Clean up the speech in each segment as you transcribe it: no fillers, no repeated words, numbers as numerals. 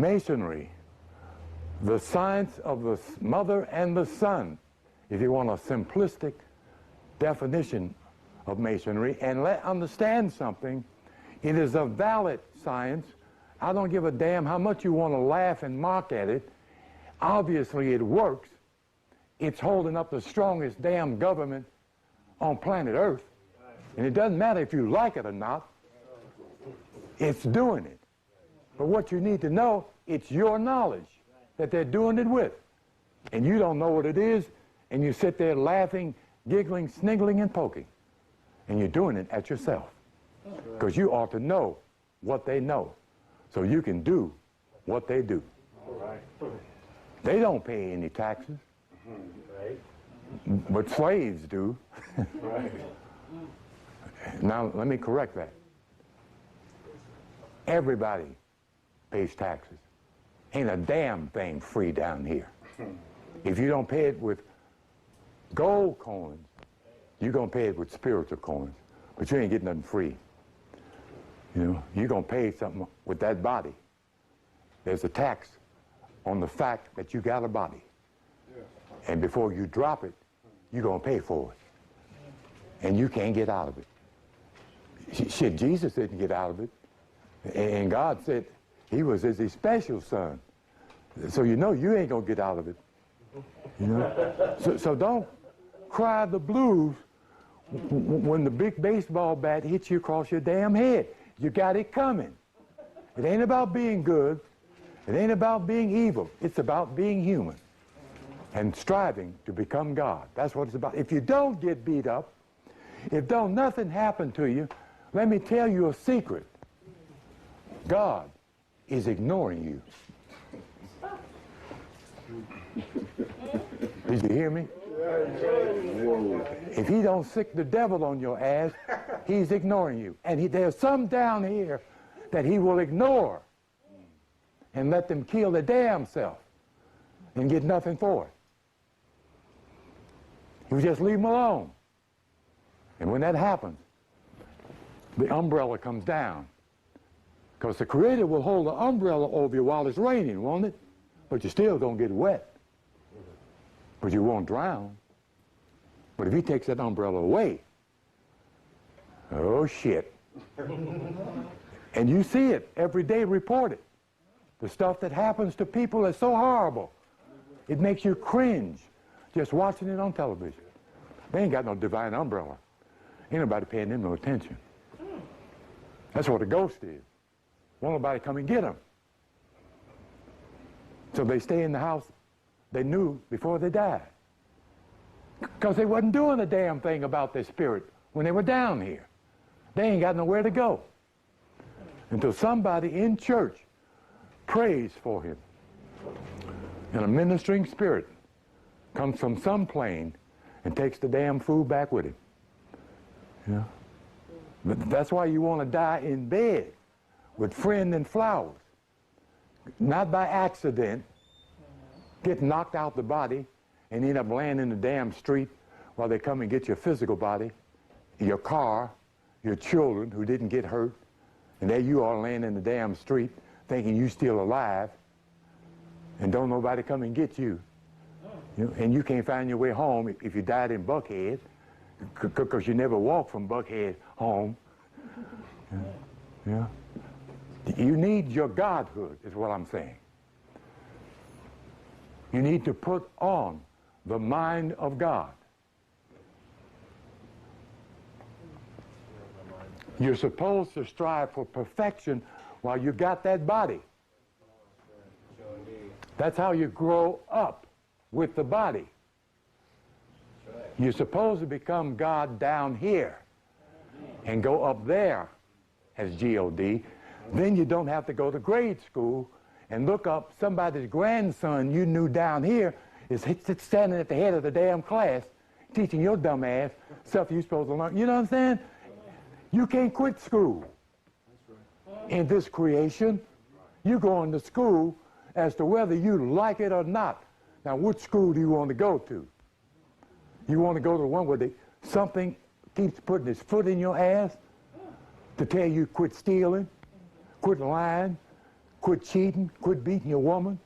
Masonry, the science of the mother and the son, if you want a simplistic definition of masonry, and understand something, it is a valid science. I don't give a damn how much you want to laugh and mock at it. Obviously it works. It's holding up the strongest damn government on planet Earth. And it doesn't matter if you like it or not. It's doing it. But what you need to know, it's your knowledge that they're doing it with. And you don't know what it is, and you sit there laughing, giggling, sniggling, and poking. And you're doing it at yourself. Because you ought to know what they know, so you can do what they do. They don't pay any taxes, but slaves do. Now, let me correct that. Everybody pays taxes. Ain't a damn thing free down here. If you don't pay it with gold coins, you're going to pay it with spiritual coins. But you ain't getting nothing free. You know, you're going to pay something with that body. There's a tax on the fact that you got a body. And before you drop it, you're going to pay for it. And you can't get out of it. Shit, Jesus didn't get out of it. And God said he was his special son. So you know you ain't going to get out of it. You know? So don't cry the blues when the big baseball bat hits you across your damn head. You got it coming. It ain't about being good. It ain't about being evil. It's about being human and striving to become God. That's what it's about. If you don't get beat up, if nothing happen to you, let me tell you a secret. God is ignoring you. Did you hear me? If he don't sick the devil on your ass, he's ignoring you. And there's some down here that he will ignore and let them kill their damn self and get nothing for it. You just leave them alone. And when that happens, the umbrella comes down. Because the Creator will hold the umbrella over you while it's raining, won't it? But you're still going to get wet. But you won't drown. But if he takes that umbrella away, oh shit. And you see it every day reported. The stuff that happens to people is so horrible. It makes you cringe just watching it on television. They ain't got no divine umbrella. Ain't nobody paying them no attention. That's what a ghost is. Won't nobody come and get them. So they stay in the house they knew before they died. Because they wasn't doing a damn thing about their spirit when they were down here. They ain't got nowhere to go. Until somebody in church prays for him. And a ministering spirit comes from some plane and takes the damn food back with him. You know? But that's why you want to die in bed with friend and flowers. Not by accident, get knocked out the body and end up laying in the damn street while they come and get your physical body, your car, your children who didn't get hurt, and there you are laying in the damn street thinking you still alive, and don't nobody come and get you. You know, and you can't find your way home if you died in Buckhead, because you never walked from Buckhead home. Yeah. You need your godhood, is what I'm saying. You need to put on the mind of God. You're supposed to strive for perfection while you got that body. That's how you grow up with the body. You're supposed to become God down here and go up there as G-O-D. Then you don't have to go to grade school and look up somebody's grandson you knew down here is standing at the head of the damn class teaching your dumb ass stuff you're supposed to learn. You know what I'm saying? You can't quit school in this creation. You're going to school as to whether you like it or not. Now, which school do you want to go to? You want to go to the one where something keeps putting its foot in your ass to tell you quit stealing, quit lying, quit quit cheating, quit beating your woman,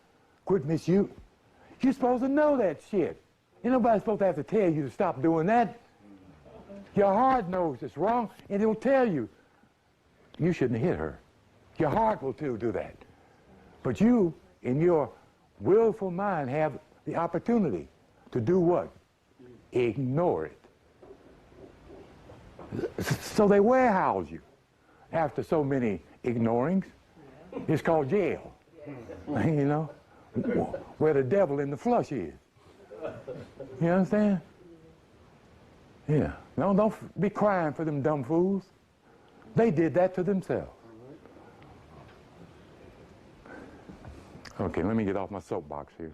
quit misusing. You're supposed to know that shit. Ain't nobody supposed to have to tell you to stop doing that. Your heart knows it's wrong, and it'll tell you, you shouldn't hit her. Your heart will too do that. But you, in your willful mind, have the opportunity to do what? Ignore it. So they warehouse you after so many ignorings. It's called jail, you know, where the devil in the flesh is. You understand? Yeah. No, don't be crying for them dumb fools. They did that to themselves. Okay, let me get off my soapbox here.